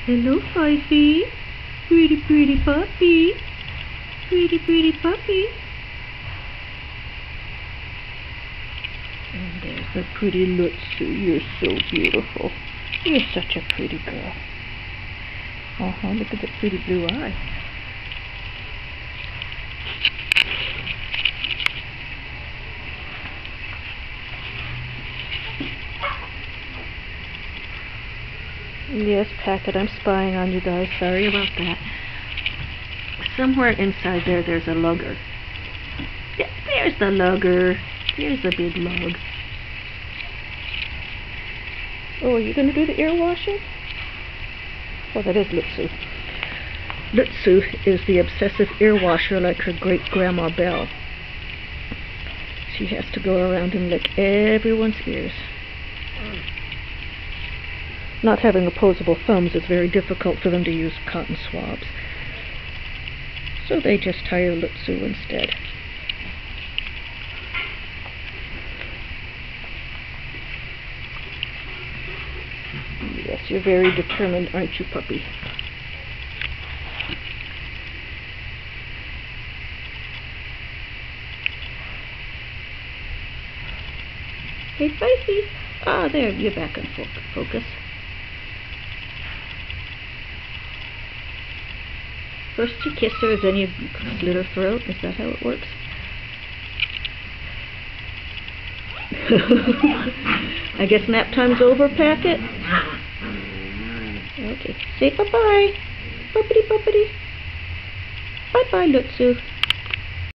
Hello, Feisty. Pretty, pretty puppy. Pretty, pretty puppy. And there's the pretty Lutsu. You're so beautiful. You're such a pretty girl. Look at the pretty blue eye. Yes, Packet, I'm spying on you guys. Sorry about that. Somewhere inside there's a lugger. Yeah, there's the lugger. There's a big lug. Oh, are you going to do the ear washing? Oh, that is Lutsu. Lutsu is the obsessive ear washer like her great-grandma Belle. She has to go around and lick everyone's ears. Not having opposable thumbs, it's very difficult for them to use cotton swabs. So they just hire Lutsu instead. Yes, you're very determined, aren't you, puppy? Hey, Feisty! Ah, there, you're back in focus. First you kiss her, then you slit her throat. Is that how it works? I guess nap time's over, Packet? Okay, say bye-bye. Bumpity bumpity. Bye-bye, Lutsu.